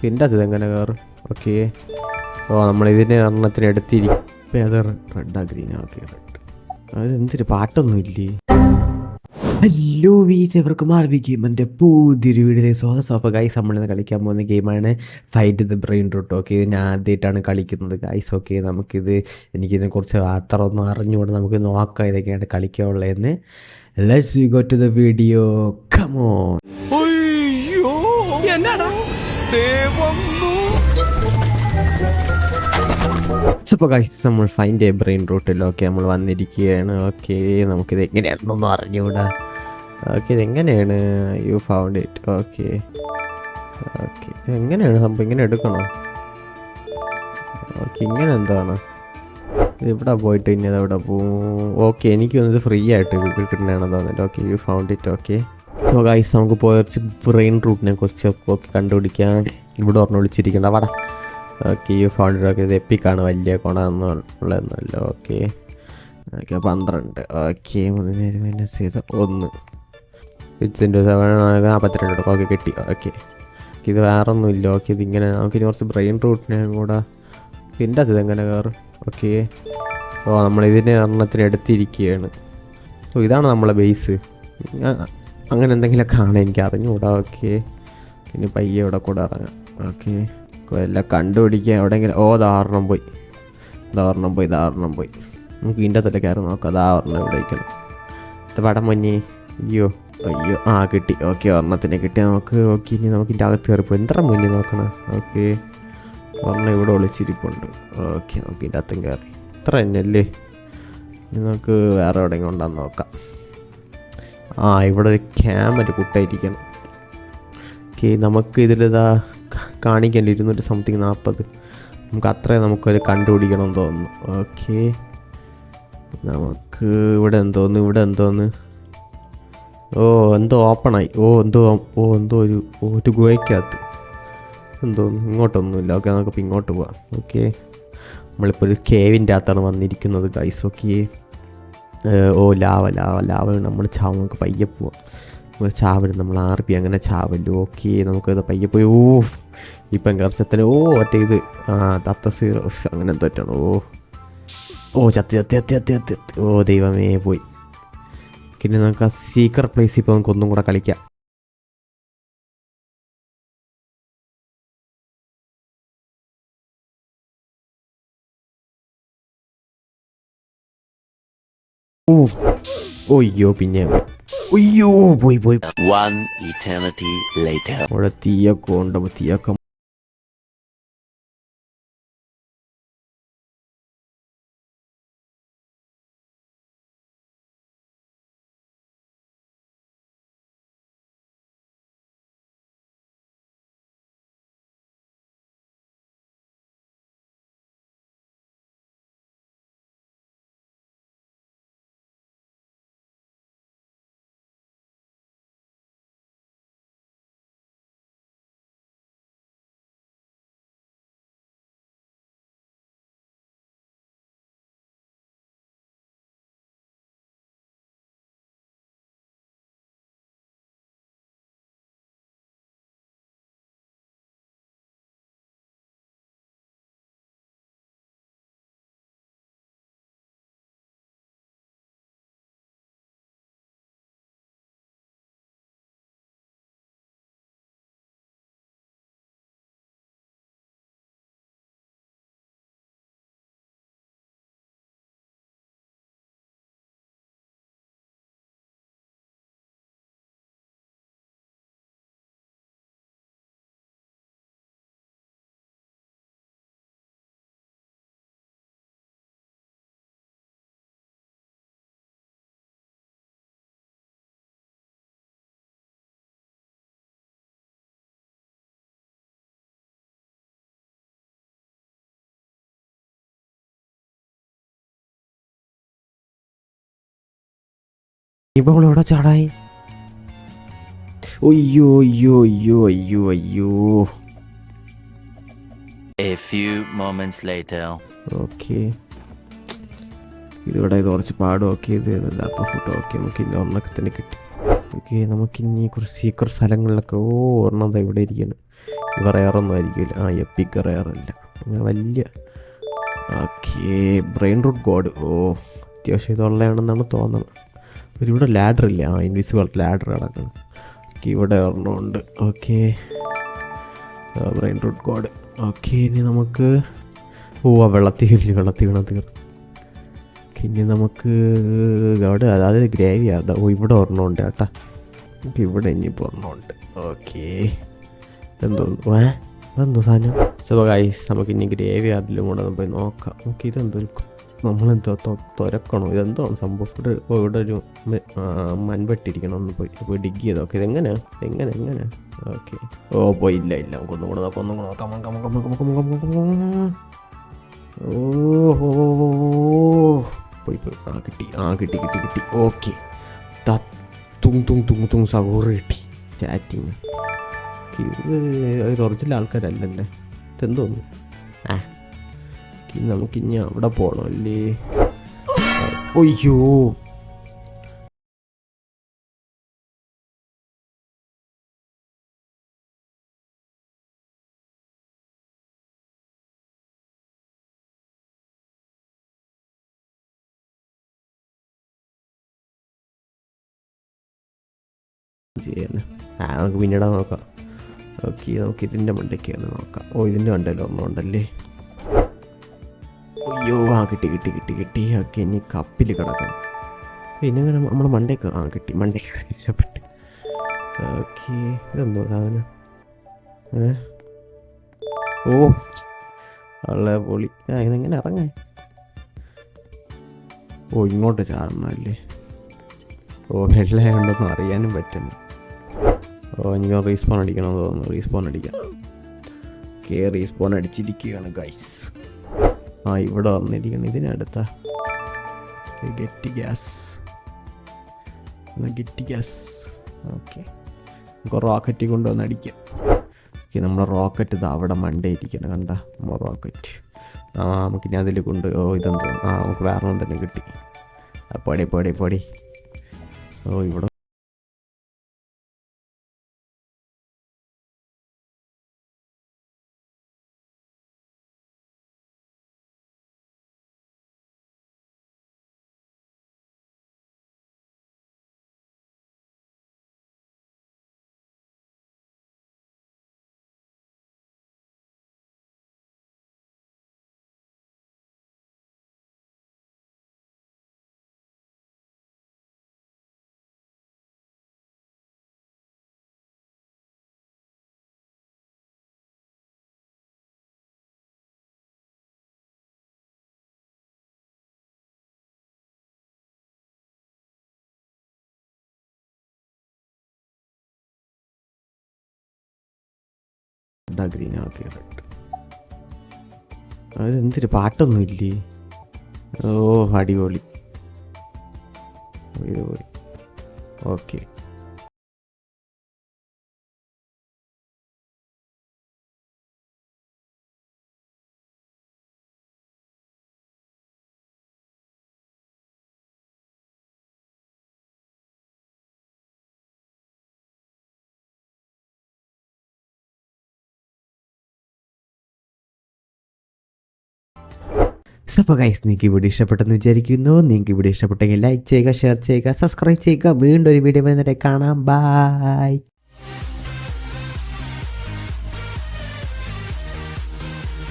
പിന്നെ അത് എങ്ങനെ കയറും? ഓക്കെ. ഓ നമ്മളിതിനെ എണ്ണത്തിന് എടുത്തിരിക്കും. ഇപ്പം അത് റെഡാ ഗ്രീനാ? Okay red. അത് എന്തൊരു പാട്ടൊന്നും ഇല്ലേ? ഹലോ വീസ് എവർക്കും ആർവി ഗെയിമിൻ്റെ പുതിയൊരു വീഡിയോയിലേക്ക് സ്വാഗതം. അപ്പോൾ ഗൈസ് നമ്മളിന്ന് കളിക്കാൻ പോകുന്ന ഗെയിമാണ് fight the brain root. Okay, ഇത് ഞാൻ ആദ്യമായിട്ടാണ് കളിക്കുന്നത് ഗൈസ്. ഓക്കെ, എനിക്കിതിനെക്കുറിച്ച് അത്ര ഒന്നും അറിഞ്ഞുകൊണ്ട് നമുക്ക് നോക്കാം ഇതൊക്കെയാണ് കളിക്കാനുള്ളതെന്ന്. Let's go to the video, come on. അപ്പോൾ ഗൈസ് നമ്മൾ ഫൈൻഡ് എ ബ്രെയിൻ റൂട്ടിൽ ഓക്കെ നമ്മൾ വന്നിരിക്കുകയാണ്. ഓക്കെ, നമുക്കിത് എങ്ങനെയാണെന്നൊന്നും അറിഞ്ഞുകൂടാ. ഓക്കെ, ഇതെങ്ങനെയാണ്? You found it. Okay okay, എങ്ങനെയാണ് സംഭവം? ഇങ്ങനെ എടുക്കണോ? ഓക്കെ, ഇങ്ങനെ എന്താണ് ഇത്? ഇവിടെ പോയിട്ട് ഇനി അതെവിടെ പോവും? ഓക്കെ, എനിക്ക് തോന്നുന്നത് ഫ്രീ ആയിട്ട് കിട്ടുന്നതാണെന്ന് തോന്നുന്നുണ്ട്. Okay, you found it. Okay, അപ്പോൾ ഗൈസ് നമുക്ക് കുറച്ച് ബ്രെയിൻ റൂട്ടിനെ കുറിച്ച് ഓക്കെ കണ്ടുപിടിക്കാൻ ഇവിടെ ഓർമ്മ വിളിച്ചിരിക്കേണ്ട അവിടെ. Okay, you found it. Okay, ഇത് എപ്പിക്കാണ്, വലിയ കൊണാന്നുള്ളതെന്നല്ല. Okay okay, 12. ഓക്കെ, 3 മൈനസ് ചെയ്ത് 1 ഇതിൻ്റെ 42. ഓക്കെ കിട്ടി. ഓക്കെ, ഇത് വേറെ ഒന്നുമില്ല. ഓക്കെ, ഇതിങ്ങനെ നമുക്കിനി കുറച്ച് ബ്രെയിൻ റൂട്ടിനെ കൂടെ പിന്നെ അത് എങ്ങനെ കയറും? ഓക്കെ. ഓ നമ്മളിതിനെ എണ്ണത്തിന് എടുത്തിരിക്കുകയാണ്. ഓ ഇതാണ് നമ്മളെ ബേസ്. അങ്ങനെ എന്തെങ്കിലുമൊക്കെ ആണ്, എനിക്ക് അറിഞ്ഞുകൂടാ. ഓക്കെ, ഇനി പയ്യെ ഇവിടെ കൂടെ ഇറങ്ങാം. ഓക്കെ, എല്ലാം കണ്ടുപിടിക്കുക എവിടെയെങ്കിലും. ഓ ധാരണം പോയി. നമുക്ക് ഇതിൻ്റെ അകത്തൊക്കെ കയറി നോക്കാം. ധാരണം ഇവിടെ വയ്ക്കണം. ഇത് പടം മുന്നേ. അയ്യോ ആ കിട്ടി. ഓക്കെ, ഒരെണ്ണത്തിനെ കിട്ടി നമുക്ക്. ഓക്കെ, ഇനി നമുക്ക് ഇതിൻ്റെ അകത്ത് കയറിപ്പോൾ എത്ര മുന്നിൽ നോക്കണം. ഓക്കെ, ഒരെണ്ണം ഇവിടെ ഒളിച്ചിരിപ്പുണ്ട്. ഓക്കെ, നമുക്ക് ഇതിൻ്റെ അകത്തും കയറി. ഇത്ര തന്നെയല്ലേ? ഇനി നമുക്ക് വേറെ എവിടെയെങ്കിലും ഉണ്ടാകുന്ന നോക്കാം. ആ ഇവിടെ ഒരു ക്യാമറ കുട്ടായിരിക്കണം. ഓക്കെ, നമുക്ക് ഇതിലിതാ കാണിക്കണ്ട 240 നമുക്ക് അത്രയും നമുക്കൊരു കണ്ടുപിടിക്കണം തോന്നുന്നു. ഓക്കെ, നമുക്ക് ഇവിടെ എന്തോന്ന് എന്തോ ഓപ്പണായി. എന്തോ ഒരു ഗുഹയ്ക്കകത്ത് എന്തോന്ന്. ഇങ്ങോട്ടൊന്നുമില്ല. ഓക്കെ, നമുക്കിപ്പോൾ ഇങ്ങോട്ട് പോവാം. ഓക്കെ, നമ്മളിപ്പോൾ ഒരു കേവിൻ്റെ അകത്താണ് വന്നിരിക്കുന്നത് ഗൈസ്. ഓക്കെ, ലാവ നമ്മൾ ചാവും. നമുക്ക് പയ്യെ പോവാം. നമ്മൾ ചാവലും നമ്മൾ RP അങ്ങനെ ചാവല്ലോ. ഓക്കെ, നമുക്കത് പയ്യെ പോയി. ഇപ്പം കർച്ചത്തിന് മറ്റേ ഇത് തത്ത സീറോ അങ്ങനെ എന്തോറ്റാണ്. ചത്തി. ദൈവമേ പോയി. പിന്നെ നമുക്ക് ആ സീക്രട്ട് പ്ലേസ് ഇപ്പോൾ നമുക്ക് ഒന്നും കൂടെ കളിക്കാം. അയ്യോ പിന്നെ പോയി. 1 eternity later. അവിടെ തീയൊക്കെ ഉണ്ട്. തീയൊക്കെ ഇപ്പോൾ ഇവിടെ ചാടായി. അയ്യോ. A few moments later. Okay, ഇതിവിടെ കുറച്ച് പാടും. ഓക്കെ, ഇത് അപ്പോൾ ഫുഡ്. ഓക്കെ, നമുക്ക് ഇനി ഒരെണ്ണൊക്കെ തന്നെ കിട്ടി. ഓക്കെ, നമുക്കിനി കുറച്ച് സീക്രട്ട് സ്ഥലങ്ങളിലൊക്കെ ഒരെണ്ണം ഇവിടെ ഇരിക്കുകയാണ്. ഇവ റെയറൊന്നും ആയിരിക്കില്ല. എപ്പിക്ക് റെയറല്ല, അങ്ങനെ വലിയ. Okay, brain root god. അത്യാവശ്യം ഇതുള്ളതാണെന്നാണ് തോന്നുന്നത്. ഇവിടെ ലാഡർ ഇല്ല. ഇൻവിസിബിൾ ലാഡർ കിടക്കണം. ഇവിടെ ഒരെണ്ണമുണ്ട്. Okay, brain root god. Okay, ഇനി നമുക്ക് വെള്ളത്തിൽ വീണ തീർന്നു. ഇനി നമുക്ക് അവിടെ, അതായത് ഗ്രേവി ആർഡ. ഇവിടെ ഒരെണ്ണമുണ്ട് കേട്ടാ. ഇവിടെ ഇനിയിപ്പോൾ ഒരെണ്ണമുണ്ട്. ഓക്കെ, അതെന്തോ സാധനം. സോ ഗൈസ്, നമുക്ക് ഇനി ഗ്രേവി ആർഡിലും കൂടെ പോയി നോക്കാം. നമുക്ക് ഇതെന്തോ നമ്മളെന്തോ തുരക്കണോ, ഇതെന്താണ് സംഭവം? ഇവിടെ ഒരു മൺവെട്ടിരിക്കണം. ഒന്ന് പോയി ഡിഗ് ചെയ്ത് നോക്കാം. ഇതെങ്ങനെയാണ്? എങ്ങനെ? ഓക്കെ, പോയില്ല. നമുക്കൊന്നും കൂടെ നോക്കാം. പോയി കിട്ടി. ഓക്കെ, തുങ് സഹോറ് കിട്ടി. ചാറ്റിങ്. ഇത് ഒറിജിനൽ ആൾക്കാരല്ലല്ലേ, ഇതെന്തോന്നു? നമുക്കിനി അവിടെ പോകണം അല്ലേ? ഒയ്യോ, ചെയ്യാന് നമുക്ക് പിന്നീട് നോക്കാം. ഓക്കെ, നമുക്ക് ഇതിൻ്റെ മണ്ടയ്ക്ക് നോക്കാം. ഇതിൻ്റെ മണ്ടയിൽ ഒന്നും ഉണ്ടല്ലേ? അയ്യോ, കിട്ടി. ഓക്കെ, ഇനി കപ്പിൽ കിടക്കണം. പിന്നെ അങ്ങനെ നമ്മുടെ മണ്ടയ്ക്ക് കിട്ടി. മണ്ടയ്ക്ക് ഇഷ്ടപ്പെട്ട്. ഓക്കെ, ഇതെന്തോ സാധനം? ഉള്ള പൊളി. ഇതെങ്ങനെ ഇറങ്ങാൻ? ഇങ്ങോട്ട് ചാടണമല്ലേ? വെള്ളമുണ്ടെന്ന് അറിയാനും പറ്റുന്നു. എനിക്ക് റീസ്പോൺ അടിക്കണമെന്ന് തോന്നുന്നു. റീസ്പോൺ അടിക്കാം. ഓക്കെ, റീസ്പോൺ അടിച്ചിരിക്കുകയാണ് ഗൈസ്. ഇവിടെ വന്നിരിക്കണം. ഇതിനടുത്ത ഗെറ്റ് ഗ്യാസ്. ഓക്കെ, നമുക്ക് റോക്കറ്റ് കൊണ്ടുവന്ന് അടിക്കാം. ഓക്കെ, നമ്മുടെ റോക്കറ്റ് ഇതാ അവിടെ മണ്ടേ ഇരിക്കണം. കണ്ട നമ്മുടെ റോക്കറ്റ്. നമുക്കിനി അതിൽ കൊണ്ട് ഇതെന്തോ നമുക്ക് വേറെ ഒന്നും തന്നെ കിട്ടി. പൊടി. ഇവിടെ ഗ്രീൻ. Okay, red. അതെന്തൊരു പാട്ടൊന്നും ഇല്ലേ? അടിപൊളി. ഓക്കെ, അപ്പോൾ ഗൈസ്, നിങ്ങൾക്ക് ഈ വീഡിയോ ഇഷ്ടപ്പെട്ടെന്ന് വിചാരിക്കുന്നു. നിങ്ങൾക്ക് ഈ വീഡിയോ ഇഷ്ടപ്പെട്ടെങ്കിൽ ലൈക്ക് ചെയ്യുക, ഷെയർ ചെയ്യുക, സബ്സ്ക്രൈബ് ചെയ്യുക. വീണ്ടും ഒരു വീഡിയോ വരുന്നവരെ കാണാം. ബൈ.